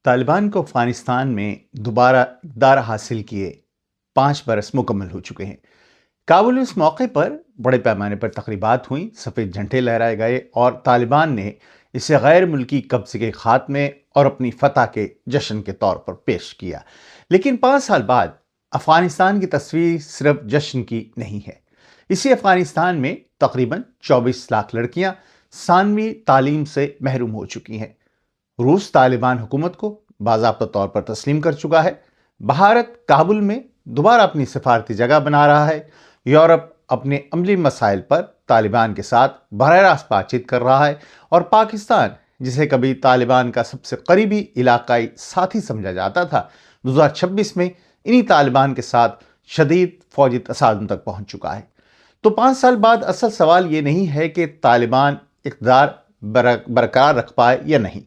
طالبان کو افغانستان میں دوبارہ اقتدار حاصل کیے 5 برس مکمل ہو چکے ہیں۔ کابل میں اس موقع پر بڑے پیمانے پر تقریبات ہوئیں، سفید جھنڈے لہرائے گئے اور طالبان نے اسے غیر ملکی قبضے کے خاتمے اور اپنی فتح کے جشن کے طور پر پیش کیا۔ لیکن 5 سال بعد افغانستان کی تصویر صرف جشن کی نہیں ہے۔ اسی افغانستان میں تقریباً 24 لاکھ لڑکیاں ثانوی تعلیم سے محروم ہو چکی ہیں۔ روس طالبان حکومت کو باضابطہ طور پر تسلیم کر چکا ہے۔ بھارت کابل میں دوبارہ اپنی سفارتی جگہ بنا رہا ہے۔ یورپ اپنے عملی مسائل پر طالبان کے ساتھ براہ راست بات چیت کر رہا ہے، اور پاکستان جسے کبھی طالبان کا سب سے قریبی علاقائی ساتھی سمجھا جاتا تھا، 2026 میں انہی طالبان کے ساتھ شدید فوجی تصادم تک پہنچ چکا ہے۔ تو 5 سال بعد اصل سوال یہ نہیں ہے کہ طالبان اقتدار برقرار رکھ پائے یا نہیں،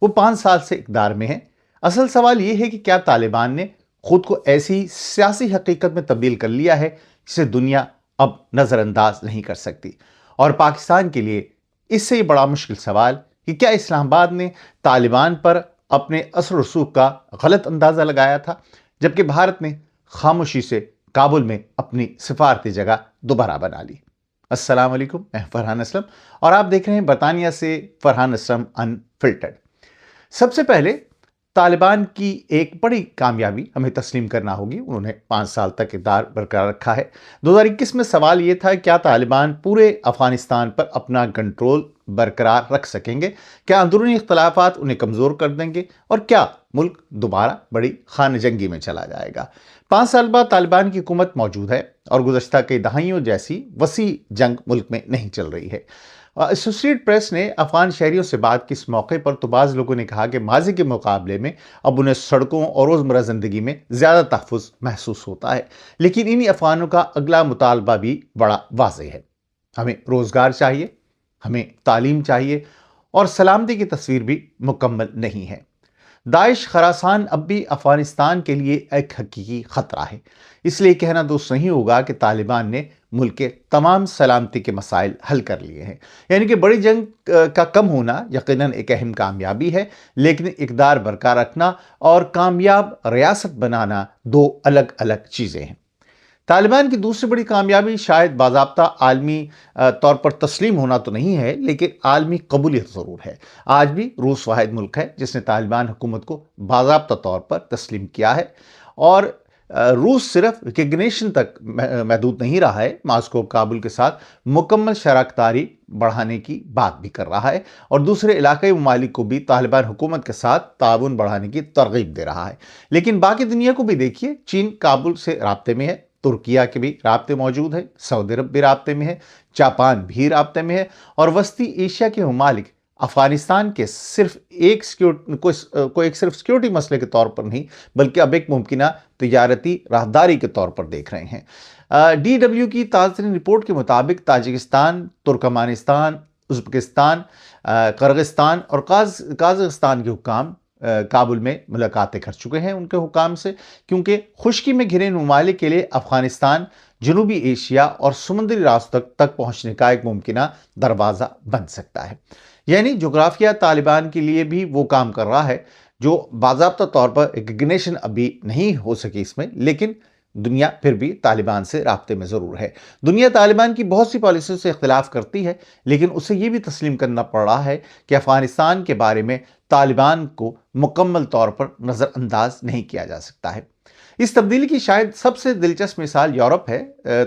وہ 5 سال سے اقتدار میں ہے۔ اصل سوال یہ ہے کہ کیا طالبان نے خود کو ایسی سیاسی حقیقت میں تبدیل کر لیا ہے جسے دنیا اب نظر انداز نہیں کر سکتی۔ اور پاکستان کے لیے اس سے یہ بڑا مشکل سوال کہ کیا اسلام آباد نے طالبان پر اپنے اثر و رسوخ کا غلط اندازہ لگایا تھا، جبکہ بھارت نے خاموشی سے کابل میں اپنی سفارتی جگہ دوبارہ بنا لی۔ السلام علیکم، میں فرحان اسلم اور آپ دیکھ رہے ہیں برطانیہ سے فرحان اسلم ان فلٹرڈ۔ سب سے پہلے طالبان کی ایک بڑی کامیابی ہمیں تسلیم کرنا ہوگی، انہوں نے 5 سال تک اقتدار برقرار رکھا ہے۔ 2021 میں سوال یہ تھا کیا طالبان پورے افغانستان پر اپنا کنٹرول برقرار رکھ سکیں گے، کیا اندرونی اختلافات انہیں کمزور کر دیں گے، اور کیا ملک دوبارہ بڑی خانہ جنگی میں چلا جائے گا۔ 5 سال بعد طالبان کی حکومت موجود ہے اور گزشتہ کئی دہائیوں جیسی وسیع جنگ ملک میں نہیں چل رہی ہے۔ ایسوسیٹڈ پریس نے افغان شہریوں سے بات کی اس موقع پر تو بعض لوگوں نے کہا کہ ماضی کے مقابلے میں اب انہیں سڑکوں اور روزمرہ زندگی میں زیادہ تحفظ محسوس ہوتا ہے، لیکن انہی افغانوں کا اگلا مطالبہ بھی بڑا واضح ہے۔ ہمیں روزگار چاہیے، ہمیں تعلیم چاہیے، اور سلامتی کی تصویر بھی مکمل نہیں ہے۔ داعش خراسان اب بھی افغانستان کے لیے ایک حقیقی خطرہ ہے۔ اس لیے کہنا درست نہیں ہوگا کہ طالبان نے ملک کے تمام سلامتی کے مسائل حل کر لیے ہیں، یعنی کہ بڑی جنگ کا کم ہونا یقیناً ایک اہم کامیابی ہے، لیکن اقتدار برقرار رکھنا اور کامیاب ریاست بنانا 2 الگ الگ چیزیں ہیں۔ طالبان کی دوسری بڑی کامیابی شاید باضابطہ عالمی طور پر تسلیم ہونا تو نہیں ہے، لیکن عالمی قبولیت ضرور ہے۔ آج بھی روس واحد ملک ہے جس نے طالبان حکومت کو باضابطہ طور پر تسلیم کیا ہے، اور روس صرف ریکگنیشن تک محدود نہیں رہا ہے، ماسکو کابل کے ساتھ مکمل شراکت داری بڑھانے کی بات بھی کر رہا ہے، اور دوسرے علاقائی ممالک کو بھی طالبان حکومت کے ساتھ تعاون بڑھانے کی ترغیب دے رہا ہے۔ لیکن باقی دنیا کو بھی دیکھیے، چین کابل سے رابطے میں ہے، ترکیہ کے بھی رابطے موجود ہیں، سعودی عرب بھی رابطے میں ہے، جاپان بھی رابطے میں ہے، اور وسطی ایشیا کے ممالک افغانستان کے صرف ایک سیکیورٹی مسئلے کے طور پر نہیں، بلکہ اب ایک ممکنہ تجارتی راہداری کے طور پر دیکھ رہے ہیں۔ DW کی تازہ ترین رپورٹ کے مطابق تاجکستان، ترکمانستان، ازبکستان، قرغستان اور قازقستان کے حکام کابل میں ملاقاتیں کر چکے ہیں ان کے حکام سے، کیونکہ خشکی میں گھرے ممالک کے لیے افغانستان جنوبی ایشیا اور سمندری راستوں تک پہنچنے کا ایک ممکنہ دروازہ بن سکتا ہے۔ یعنی جغرافیہ طالبان کے لیے بھی وہ کام کر رہا ہے جو باضابطہ طور پر ریکگنیشن ابھی نہیں ہو سکی اس میں، لیکن دنیا پھر بھی طالبان سے رابطے میں ضرور ہے۔ دنیا طالبان کی بہت سی پالیسیوں سے اختلاف کرتی ہے، لیکن اسے یہ بھی تسلیم کرنا پڑ رہا ہے کہ افغانستان کے بارے میں طالبان کو مکمل طور پر نظر انداز نہیں کیا جا سکتا ہے۔ اس تبدیلی کی شاید سب سے دلچسپ مثال یورپ ہے۔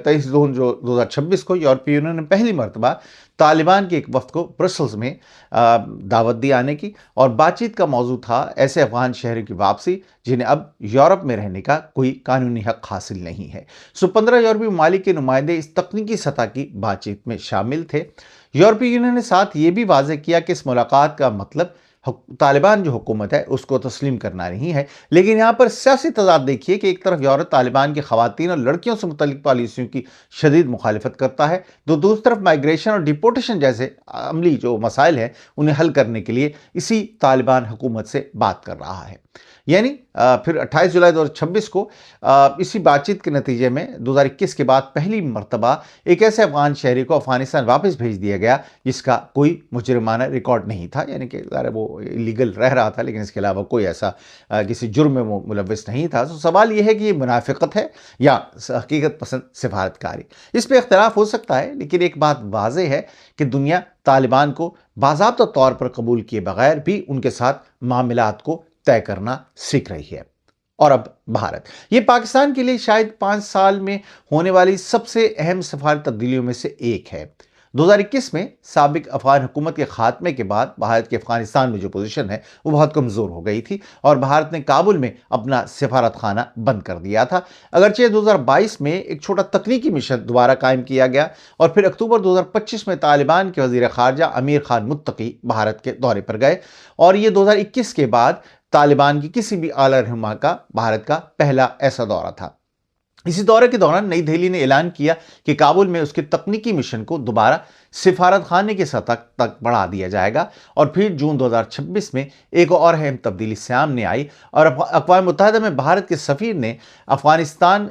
23 جون 2026 کو یورپی یونین نے پہلی مرتبہ طالبان کے ایک وفد کو برسلز میں دعوت دی آنے کی، اور بات چیت کا موضوع تھا ایسے افغان شہریوں کی واپسی جنہیں اب یورپ میں رہنے کا کوئی قانونی حق حاصل نہیں ہے۔ 15 یورپی ممالک کے نمائندے اس تکنیکی سطح کی بات چیت میں شامل تھے۔ یورپی یونین نے ساتھ یہ بھی واضح کیا کہ اس ملاقات کا مطلب طالبان جو حکومت ہے اس کو تسلیم کرنا نہیں ہے، لیکن یہاں پر سیاسی تضاد دیکھیے کہ ایک طرف یورپ طالبان کی خواتین اور لڑکیوں سے متعلق پالیسیوں کی شدید مخالفت کرتا ہے، تو دوسری طرف مائیگریشن اور ڈیپورٹیشن جیسے عملی جو مسائل ہیں انہیں حل کرنے کے لیے اسی طالبان حکومت سے بات کر رہا ہے۔ یعنی پھر 28 جولائی 2026 کو اسی بات چیت کے نتیجے میں 2021 کے بعد پہلی مرتبہ ایک ایسے افغان شہری کو افغانستان واپس بھیج دیا گیا جس کا کوئی مجرمانہ ریکارڈ نہیں تھا، یعنی کہ وہ لیگل رہ رہا تھا لیکن اس کے علاوہ کوئی ایسا کسی جرم میں وہ ملوث نہیں تھا۔ تو سوال یہ ہے کہ یہ منافقت ہے یا حقیقت پسند سفارتکاری؟ اس پہ اختلاف ہو سکتا ہے، لیکن ایک بات واضح ہے کہ دنیا طالبان کو باضابطہ طور پر قبول کیے بغیر بھی ان کے ساتھ معاملات کو طے کرنا سیکھ رہی ہے۔ اور اب بھارت، یہ پاکستان کے لیے شاید 5 سال میں ہونے والی سب سے اہم سفارتی تبدیلیوں میں سے ایک ہے۔ 2021 میں سابق افغان حکومت کے خاتمے کے بعد بھارت کے افغانستان میں جو پوزیشن ہے وہ بہت کمزور ہو گئی تھی اور بھارت نے کابل میں اپنا سفارت خانہ بند کر دیا تھا۔ اگرچہ 2022 میں ایک چھوٹا تکنیکی مشن دوبارہ قائم کیا گیا اور پھر اکتوبر 2025 میں طالبان کے وزیر خارجہ امیر خان متقی بھارت کے دورے پر گئے اور یہ 2021 کے بعد طالبان کی کسی بھی اعلیٰ رہنما کا بھارت کا پہلا ایسا دورہ تھا۔ اسی دورے کے دوران نئی دہلی نے اعلان کیا کہ کابل میں اس کے تکنیکی مشن کو دوبارہ سفارت خانے کی سطح تک بڑھا دیا جائے گا اور پھر جون 2026 میں ایک اور اہم تبدیلی سامنے آئی اور اقوام متحدہ میں بھارت کے سفیر نے افغانستان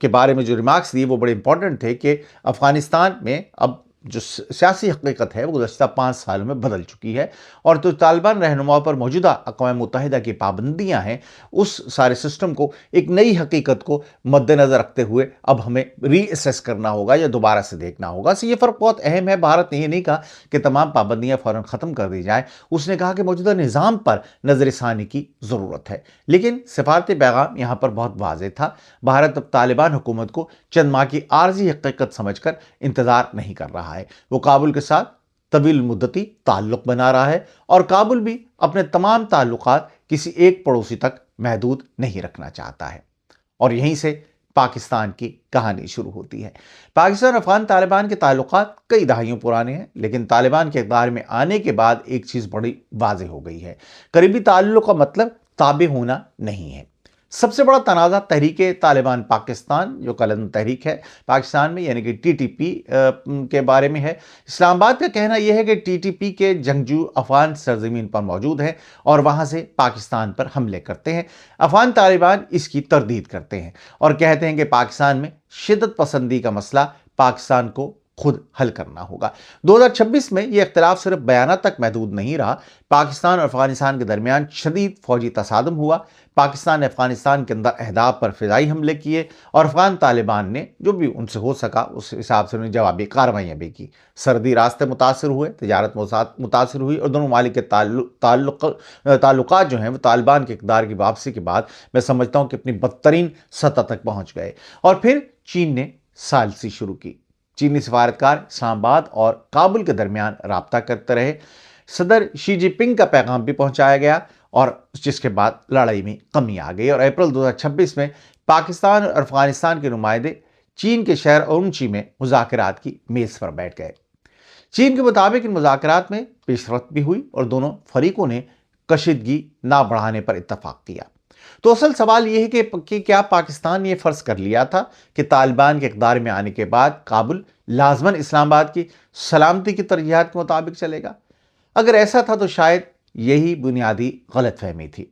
کے بارے میں جو ریمارکس دیے وہ بڑے امپورٹنٹ تھے کہ افغانستان میں اب جو سیاسی حقیقت ہے وہ گزشتہ 5 سالوں میں بدل چکی ہے اور تو طالبان رہنماؤں پر موجودہ اقوام متحدہ کی پابندیاں ہیں، اس سارے سسٹم کو ایک نئی حقیقت کو مد نظر رکھتے ہوئے اب ہمیں ری اسیس کرنا ہوگا یا دوبارہ سے دیکھنا ہوگا۔ یہ فرق بہت اہم ہے۔ بھارت نے یہ نہیں کہا کہ تمام پابندیاں فوراً ختم کر دی جائیں، اس نے کہا کہ موجودہ نظام پر نظر ثانی کی ضرورت ہے، لیکن سفارتی پیغام یہاں پر بہت واضح تھا۔ بھارت اب طالبان حکومت کو چند ماہ کی عارضی حقیقت سمجھ کر انتظار نہیں کر رہا ہے، وہ کابل کے ساتھ طویل مدتی تعلق بنا رہا ہے اور کابل بھی اپنے تمام تعلقات کسی ایک پڑوسی تک محدود نہیں رکھنا چاہتا ہے۔ اور یہیں سے پاکستان کی کہانی شروع ہوتی ہے۔ پاکستان اور افغان طالبان کے تعلقات کئی دہائیوں پرانے ہیں، لیکن طالبان کے اقتدار میں آنے کے بعد ایک چیز بڑی واضح ہو گئی ہے، قریبی تعلق کا مطلب تابع ہونا نہیں ہے۔ سب سے بڑا تنازع تحریک طالبان پاکستان جو کلن تحریک ہے پاکستان میں، یعنی کہ ٹی ٹی پی کے بارے میں ہے۔ اسلام آباد کا کہنا یہ ہے کہ ٹی ٹی پی کے جنگجو افغان سرزمین پر موجود ہیں اور وہاں سے پاکستان پر حملے کرتے ہیں۔ افغان طالبان اس کی تردید کرتے ہیں اور کہتے ہیں کہ پاکستان میں شدت پسندی کا مسئلہ پاکستان کو خود حل کرنا ہوگا۔ 2026 میں یہ اختلاف صرف بیانات تک محدود نہیں رہا، پاکستان اور افغانستان کے درمیان شدید فوجی تصادم ہوا۔ پاکستان نے افغانستان کے اندر اہداف پر فضائی حملے کیے اور افغان طالبان نے جو بھی ان سے ہو سکا اس حساب سے انہیں جوابی کارروائیاں بھی کی۔ سرحدی راستے متاثر ہوئے، تجارت متاثر ہوئی اور دونوں ممالک کے تعلقات جو ہیں وہ طالبان کے اقتدار کی واپسی کے بعد میں سمجھتا ہوں کہ اپنی بدترین سطح تک پہنچ گئے۔ اور پھر چین نے ثالثی شروع کی۔ چینی سفارتکار اسلام آباد اور کابل کے درمیان رابطہ کرتے رہے، صدر شی جن پنگ کا پیغام بھی پہنچایا گیا اور جس کے بعد لڑائی میں کمی آ گئی اور اپریل 2026 میں پاکستان اور افغانستان کے نمائندے چین کے شہر اورمچی میں مذاکرات کی میز پر بیٹھ گئے۔ چین کے مطابق ان مذاکرات میں پیش رفت بھی ہوئی اور دونوں فریقوں نے کشیدگی نہ بڑھانے پر اتفاق کیا۔ تو اصل سوال یہ ہے کہ کیا پاکستان نے یہ فرض کر لیا تھا کہ طالبان کے اقتدار میں آنے کے بعد کابل لازماً اسلام آباد کی سلامتی کی ترجیحات کے مطابق چلے گا؟ اگر ایسا تھا تو شاید یہی بنیادی غلط فہمی تھی۔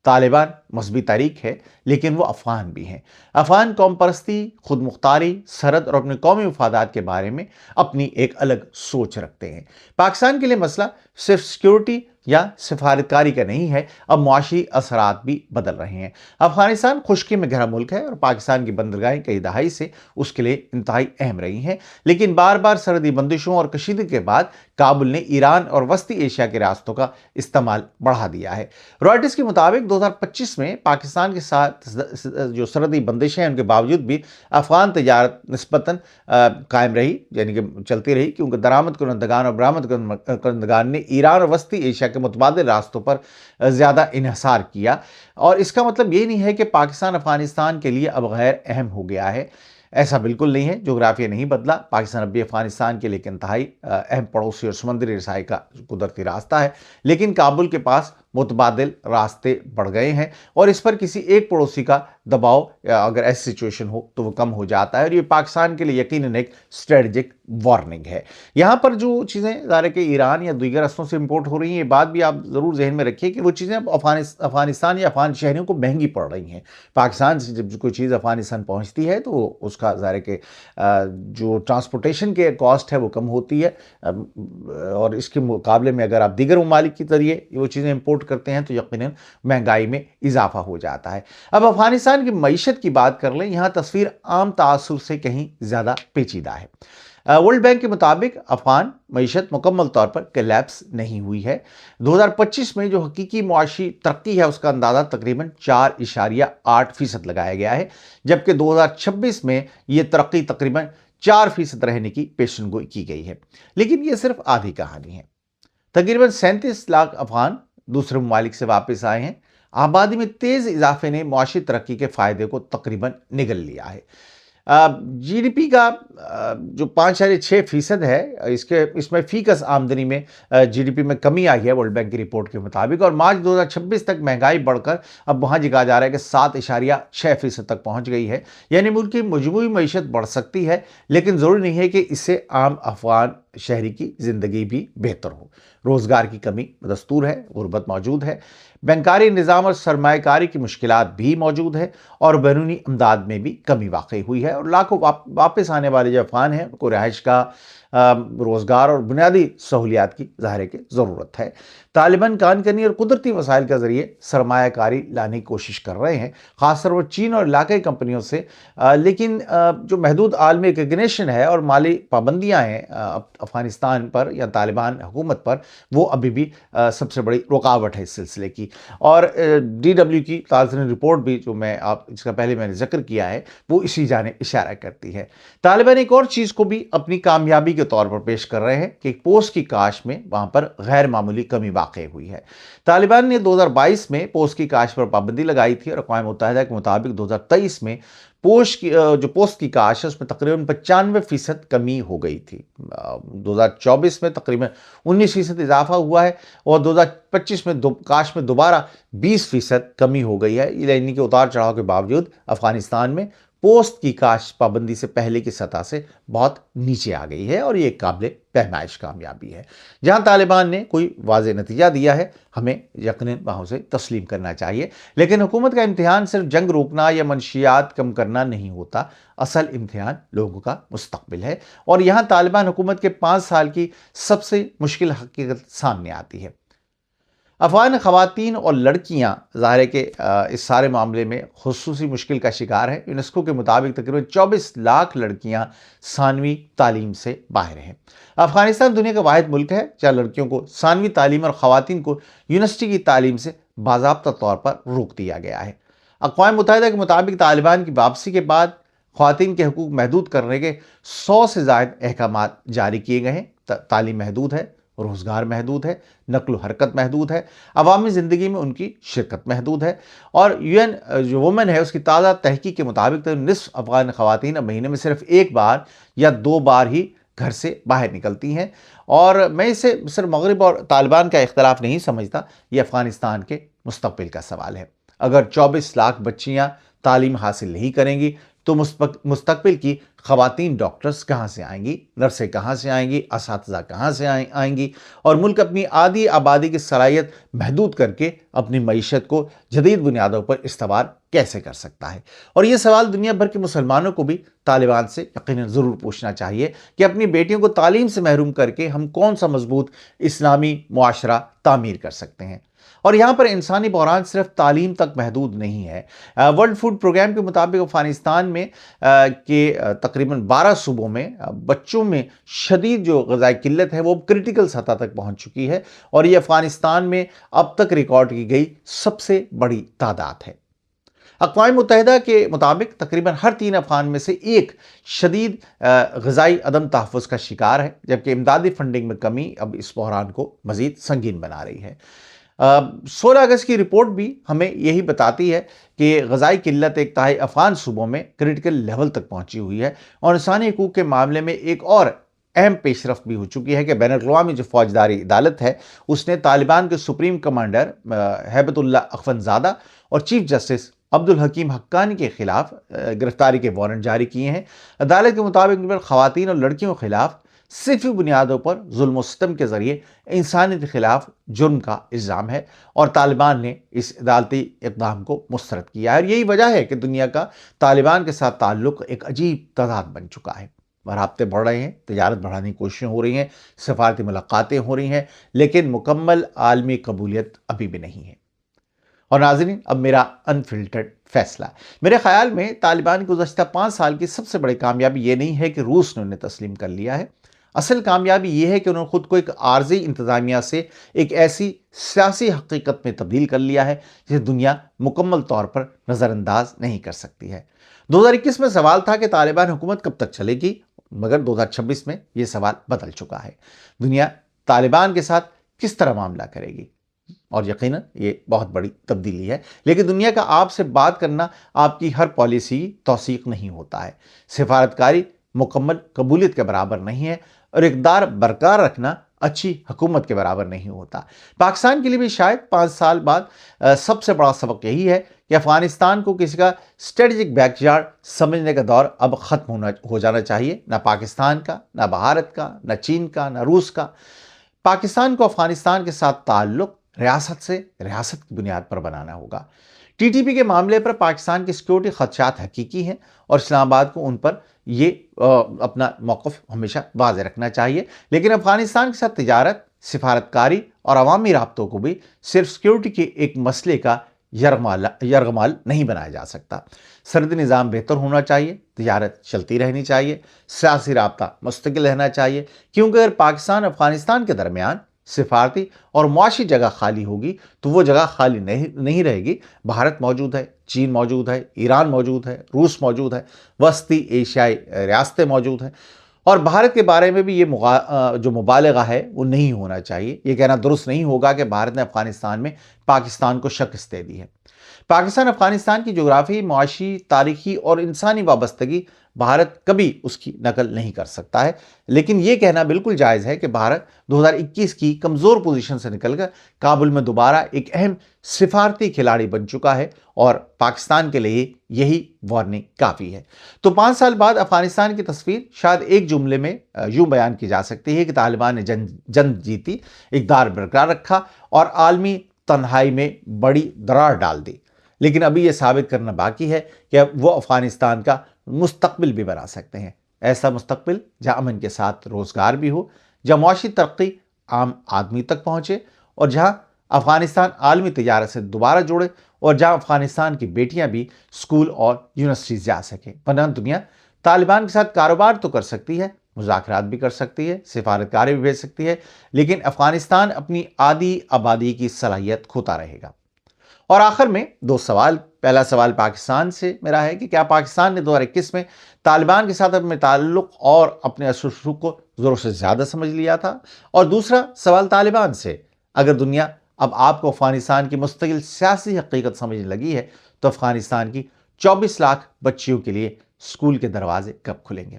طالبان مذہبی تحریک ہے لیکن وہ افغان بھی ہیں۔ افغان قوم پرستی، خود مختاری، سرحد اور اپنے قومی مفادات کے بارے میں اپنی ایک الگ سوچ رکھتے ہیں۔ پاکستان کے لیے مسئلہ صرف سیکیورٹی یا سفارتکاری کا نہیں ہے، اب معاشی اثرات بھی بدل رہے ہیں۔ افغانستان خشکی میں گھرا ملک ہے اور پاکستان کی بندرگاہیں کئی دہائی سے اس کے لیے انتہائی اہم رہی ہیں، لیکن بار بار سرحدی بندشوں اور کشیدگی کے بعد کابل نے ایران اور وسطی ایشیا کے راستوں کا استعمال بڑھا دیا ہے۔ رائٹرز کے مطابق 2025 میں پاکستان کے ساتھ جو سرحدی بندشیں ہیں ان کے باوجود بھی افغان تجارت نسبتاً قائم رہی، یعنی کہ چلتی رہی، کیونکہ درآمد کنندگان اور برآمد کنندگان نے ایران اور وسطی ایشیا کے متبادل راستوں پر زیادہ انحصار کیا۔ اور اس کا مطلب یہ نہیں ہے کہ پاکستان افغانستان کے لیے اب غیر اہم ہو گیا ہے، ایسا بالکل نہیں ہے۔ جغرافیہ نہیں بدلا، پاکستان اب بھی افغانستان کے لیے انتہائی اہم پڑوسی اور سمندری رسائی کا قدرتی راستہ ہے، لیکن کابل کے پاس متبادل راستے بڑھ گئے ہیں اور اس پر کسی ایک پڑوسی کا دباؤ اگر ایسی سچویشن ہو تو وہ کم ہو جاتا ہے، اور یہ پاکستان کے لیے یقیناً ایک اسٹریٹجک وارننگ ہے۔ یہاں پر جو چیزیں ظاہر ہے کہ ایران یا دیگر رستوں سے امپورٹ ہو رہی ہیں، یہ بات بھی آپ ضرور ذہن میں رکھیے کہ وہ چیزیں اب افغانستان یا افغان شہریوں کو مہنگی پڑ رہی ہیں۔ پاکستان سے جب کوئی چیز افغانستان پہنچتی ہے تو اس کا ظاہر ہے کہ جو ٹرانسپورٹیشن کے کاسٹ ہے وہ کم ہوتی ہے، اور اس کے مقابلے میں اگر آپ دیگر ممالک کے ذریعے وہ چیزیں امپورٹ کرتے ہیں تو یقیناً مہنگائی میں اضافہ ہو جاتا ہے۔ اب افغانستان کی معیشت کی بات کر لیں، یہاں تصویر عام تاثر سے کہیں زیادہ پیچیدہ ہے۔ ورلڈ بینک کے مطابق افغان معیشت مکمل طور پر کلیپس نہیں ہوئی ہے۔ 2025 میں جو حقیقی معاشی ترقی ہے اس کا اندازہ تقریباً 4.8% لگایا گیا ہے، جبکہ 2026 میں یہ ترقی تقریباً 4% رہنے کی پیشن گوئی کی گئی ہے۔ لیکن یہ صرف آدھی کہانی ہے۔ تقریباً 37 لاکھ افغان دوسرے ممالک سے واپس آئے ہیں۔ آبادی میں تیز اضافے نے معاشی ترقی کے فائدے کو تقریباً نگل لیا ہے۔ جی ڈی پی کا جو 5.6% ہے، اس میں فی کس آمدنی میں جی ڈی پی میں کمی آئی ہے ورلڈ بینک کی رپورٹ کے مطابق، اور مارچ 2026 تک مہنگائی بڑھ کر اب وہاں کہا جا رہا ہے کہ 7.6% تک پہنچ گئی ہے۔ یعنی ملک کی مجموعی معیشت بڑھ سکتی ہے، لیکن ضروری نہیں ہے کہ اس سے عام افغان شہری کی زندگی بھی بہتر ہو۔ روزگار کی کمی دستور ہے، غربت موجود ہے، بینکاری نظام اور سرمایہ کاری کی مشکلات بھی موجود ہے، اور بیرونی امداد میں بھی کمی واقع ہوئی ہے، اور لاکھوں واپس آنے والے جو افغان ہیں ان کو رہائش کا، روزگار اور بنیادی سہولیات کی ظاہر ہے کہ ضرورت ہے۔ طالبان کان کنی اور قدرتی وسائل کے ذریعے سرمایہ کاری لانے کی کوشش کر رہے ہیں، خاص طور پر چین اور علاقائی کمپنیوں سے، لیکن جو محدود عالمی ریکگنیشن ہے اور مالی پابندیاں ہیں افغانستان پر یا طالبان حکومت پر، وہ ابھی بھی سب سے بڑی رکاوٹ ہے اس سلسلے کی۔ اور ڈی ڈبلیو کی تازہ رپورٹ بھی جو اس کا پہلے میں نے ذکر کیا ہے وہ اسی جانب اشارہ کرتی ہے۔ طالبان ایک اور چیز کو بھی اپنی کامیابی کے طور پر پیش کر رہے ہیں کہ پوست کی کاشت میں وہاں پر غیر معمولی کمی واقع ہوئی ہے۔ طالبان نے 2022 میں پوست کی کاشت پر پابندی لگائی تھی، اور اقوام متحدہ کے مطابق 2023 میں پوست کی کاشت اس میں تقریباً 95% کمی ہو گئی تھی۔ 2024 میں تقریباً 19% اضافہ ہوا ہے، اور 2025 میں کاشت میں دوبارہ 20% کمی ہو گئی ہے۔ یعنی کہ اتار چڑھاؤ کے باوجود افغانستان میں پوست کی کاشت پابندی سے پہلے کی سطح سے بہت نیچے آ گئی ہے، اور یہ ایک قابل پیمائش کامیابی ہے۔ جہاں طالبان نے کوئی واضح نتیجہ دیا ہے، ہمیں یقیناً وہاں سے تسلیم کرنا چاہیے، لیکن حکومت کا امتحان صرف جنگ روکنا یا منشیات کم کرنا نہیں ہوتا۔ اصل امتحان لوگوں کا مستقبل ہے، اور یہاں طالبان حکومت کے 5 سال کی سب سے مشکل حقیقت سامنے آتی ہے۔ افغان خواتین اور لڑکیاں ظاہر ہے کہ اس سارے معاملے میں خصوصی مشکل کا شکار ہیں۔ یونیسکو کے مطابق تقریباً 24 لاکھ لڑکیاں ثانوی تعلیم سے باہر ہیں۔ افغانستان دنیا کا واحد ملک ہے جہاں لڑکیوں کو ثانوی تعلیم اور خواتین کو یونیورسٹی کی تعلیم سے باضابطہ طور پر روک دیا گیا ہے۔ اقوام متحدہ کے مطابق طالبان کی واپسی کے بعد خواتین کے حقوق محدود کرنے کے 100 سے زائد احکامات جاری کیے گئے ہیں۔ تعلیم محدود ہے، روزگار محدود ہے، نقل و حرکت محدود ہے، عوامی زندگی میں ان کی شرکت محدود ہے، اور یو این جو وومن ہے اس کی تازہ تحقیق کے مطابق نصف افغان خواتین اب مہینے میں صرف 1 بار یا 2 بار ہی گھر سے باہر نکلتی ہیں۔ اور میں اسے صرف مغرب اور طالبان کا اختلاف نہیں سمجھتا، یہ افغانستان کے مستقبل کا سوال ہے۔ اگر 24 لاکھ بچیاں تعلیم حاصل نہیں کریں گی تو مستقبل کی خواتین ڈاکٹرز کہاں سے آئیں گی، نرسیں کہاں سے آئیں گی، اساتذہ کہاں سے آئیں گی، اور ملک اپنی آدھی آبادی کی صلاحیت محدود کر کے اپنی معیشت کو جدید بنیادوں پر استوار کیسے کر سکتا ہے؟ اور یہ سوال دنیا بھر کے مسلمانوں کو بھی طالبان سے یقیناً ضرور پوچھنا چاہیے کہ اپنی بیٹیوں کو تعلیم سے محروم کر کے ہم کون سا مضبوط اسلامی معاشرہ تعمیر کر سکتے ہیں؟ اور یہاں پر انسانی بحران صرف تعلیم تک محدود نہیں ہے۔ ورلڈ فوڈ پروگرام کے مطابق افغانستان میں کے تقریباً 12 صوبوں میں بچوں میں شدید جو غذائی قلت ہے وہ کرٹیکل سطح تک پہنچ چکی ہے، اور یہ افغانستان میں اب تک ریکارڈ کی گئی سب سے بڑی تعداد ہے۔ اقوام متحدہ کے مطابق تقریباً ہر 3 افغان میں سے ایک شدید غذائی عدم تحفظ کا شکار ہے، جبکہ امدادی فنڈنگ میں کمی اب اس بحران کو مزید سنگین بنا رہی ہے۔ 16 اگست کی رپورٹ بھی ہمیں یہی بتاتی ہے کہ غذائی قلت ایک تہائی افغان صوبوں میں کرٹیکل لیول تک پہنچی ہوئی ہے، اور انسانی حقوق کے معاملے میں ایک اور اہم پیش رفت بھی ہو چکی ہے کہ بین الاقوامی جو فوجداری عدالت ہے اس نے طالبان کے سپریم کمانڈر ہیبت اللہ اخونزادہ اور چیف جسٹس عبدالحکیم حقانی کے خلاف گرفتاری کے وارنٹ جاری کیے ہیں۔ عدالت کے مطابق ان پر خواتین اور لڑکیوں کے خلاف صرفی بنیادوں پر ظلم و ستم کے ذریعے انسانیت کے خلاف جرم کا الزام ہے، اور طالبان نے اس عدالتی اقدام کو مسترد کیا ہے، اور یہی وجہ ہے کہ دنیا کا طالبان کے ساتھ تعلق ایک عجیب تضاد بن چکا ہے۔ رابطے بڑھ رہے ہیں، تجارت بڑھانے کی کوششیں ہو رہی ہیں، سفارتی ملاقاتیں ہو رہی ہیں، لیکن مکمل عالمی قبولیت ابھی بھی نہیں ہے۔ اور ناظرین، اب میرا انفلٹرڈ فیصلہ، میرے خیال میں طالبان کی گزشتہ 5 سال کی سب سے بڑی کامیابی یہ نہیں ہے کہ روس نے انہیں تسلیم کر لیا ہے۔ اصل کامیابی یہ ہے کہ انہوں نے خود کو ایک عارضی انتظامیہ سے ایک ایسی سیاسی حقیقت میں تبدیل کر لیا ہے جسے دنیا مکمل طور پر نظر انداز نہیں کر سکتی ہے۔ 2021 میں سوال تھا کہ طالبان حکومت کب تک چلے گی، مگر 2026 میں یہ سوال بدل چکا ہے۔ دنیا طالبان کے ساتھ کس طرح معاملہ کرے گی؟ اور یقیناً یہ بہت بڑی تبدیلی ہے، لیکن دنیا کا آپ سے بات کرنا آپ کی ہر پالیسی توثیق نہیں ہوتا ہے۔ سفارتکاری مکمل قبولیت کے برابر نہیں ہے، اور اقدار برقرار رکھنا اچھی حکومت کے برابر نہیں ہوتا۔ پاکستان کے لیے بھی شاید 5 سال بعد سب سے بڑا سبق یہی ہے کہ افغانستان کو کسی کا اسٹریٹجک بیک یارڈ سمجھنے کا دور اب ختم ہو جانا چاہیے، نہ پاکستان کا، نہ بھارت کا، نہ چین کا، نہ روس کا۔ پاکستان کو افغانستان کے ساتھ تعلق ریاست سے ریاست کی بنیاد پر بنانا ہوگا۔ ٹی ٹی پی کے معاملے پر پاکستان کی سیکیورٹی خدشات حقیقی ہیں، اور اسلام آباد کو ان پر یہ اپنا موقف ہمیشہ واضح رکھنا چاہیے، لیکن افغانستان کے ساتھ تجارت، سفارتکاری اور عوامی رابطوں کو بھی صرف سیکیورٹی کے ایک مسئلے کا یرغمال نہیں بنایا جا سکتا۔ سرحدی نظام بہتر ہونا چاہیے، تجارت چلتی رہنی چاہیے، سیاسی رابطہ مستقل رہنا چاہیے، کیونکہ اگر پاکستان افغانستان کے درمیان سفارتی اور معاشی جگہ خالی ہوگی تو وہ جگہ خالی نہیں رہے گی۔ بھارت موجود ہے، چین موجود ہے، ایران موجود ہے، روس موجود ہے، وسطی ایشیائی ریاستیں موجود ہیں، اور بھارت کے بارے میں بھی یہ جو مبالغہ ہے وہ نہیں ہونا چاہیے۔ یہ کہنا درست نہیں ہوگا کہ بھارت نے افغانستان میں پاکستان کو شکست دے دی ہے۔ پاکستان افغانستان کی جغرافی، معاشی، تاریخی اور انسانی وابستگی بھارت کبھی اس کی نقل نہیں کر سکتا ہے، لیکن یہ کہنا بالکل جائز ہے کہ بھارت 2021 کی کمزور پوزیشن سے نکل کر کابل میں دوبارہ ایک اہم سفارتی کھلاڑی بن چکا ہے، اور پاکستان کے لیے یہی وارننگ کافی ہے۔ تو 5 سال بعد افغانستان کی تصویر شاید ایک جملے میں یوں بیان کی جا سکتی ہے کہ طالبان نے جنگ جیتی، اقتدار برقرار رکھا اور عالمی تنہائی میں بڑی درار ڈال دی، لیکن ابھی یہ ثابت کرنا باقی ہے کہ وہ افغانستان کا مستقبل بھی بنا سکتے ہیں، ایسا مستقبل جہاں امن کے ساتھ روزگار بھی ہو، جہاں معاشی ترقی عام آدمی تک پہنچے، اور جہاں افغانستان عالمی تجارت سے دوبارہ جڑے، اور جہاں افغانستان کی بیٹیاں بھی اسکول اور یونیورسٹیز جا سکیں۔ ورنہ دنیا طالبان کے ساتھ کاروبار تو کر سکتی ہے، مذاکرات بھی کر سکتی ہے، سفارتکاری بھی بھیج سکتی ہے، لیکن افغانستان اپنی آدھی آبادی کی صلاحیت کھوتا رہے گا۔ اور آخر میں 2 سوال۔ پہلا سوال پاکستان سے میرا ہے کہ کیا پاکستان نے 2021 میں طالبان کے ساتھ اپنے تعلق اور اپنے اثر و رسوخ کو ضرور سے زیادہ سمجھ لیا تھا؟ اور دوسرا سوال طالبان سے، اگر دنیا اب آپ کو افغانستان کی مستقل سیاسی حقیقت سمجھنے لگی ہے تو افغانستان کی 24 لاکھ بچیوں کے لیے اسکول کے دروازے کب کھلیں گے؟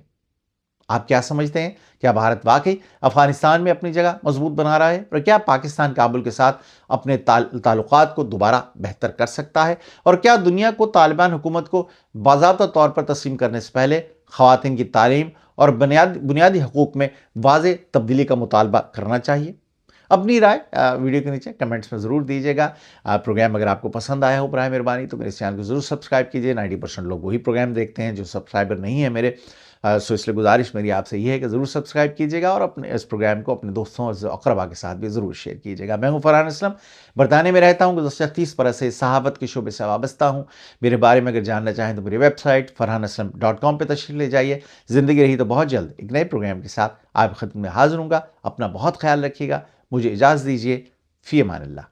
آپ کیا سمجھتے ہیں؟ کیا بھارت واقعی افغانستان میں اپنی جگہ مضبوط بنا رہا ہے، اور کیا پاکستان کابل کے ساتھ اپنے تعلقات کو دوبارہ بہتر کر سکتا ہے؟ اور کیا دنیا کو طالبان حکومت کو باضابطہ طور پر تسلیم کرنے سے پہلے خواتین کی تعلیم اور بنیادی حقوق میں واضح تبدیلی کا مطالبہ کرنا چاہیے؟ اپنی رائے ویڈیو کے نیچے کمنٹس میں ضرور دیجیے گا۔ پروگرام اگر آپ کو پسند آیا ہو برائے مہربانی تو میرے چینل کو ضرور سبسکرائب کیجیے۔ 90% لوگ وہی پروگرام دیکھتے ہیں جو سبسکرائبر نہیں ہیں میرے، سو اس لیے گزارش میری آپ سے یہ ہے کہ ضرور سبسکرائب کیجیے گا، اور اپنے اس پروگرام کو اپنے دوستوں اور اقربا کے ساتھ بھی ضرور شیئر کیجیے گا۔ میں ہوں فرحان اسلم، برطانیہ میں رہتا ہوں، گزشتہ 30 برس سے صحافت کے شعبے سے وابستہ ہوں۔ میرے بارے میں اگر جاننا چاہیں تو میری ویب سائٹ farhanaslam.com پہ تشریف لے جائیے۔ زندگی رہی تو بہت جلد ایک نئے پروگرام کے ساتھ آپ کی خدمت میں حاضر ہوں گا۔ اپنا بہت خیال رکھیے گا، مجھے اجازت دیجیے، فی امان اللہ۔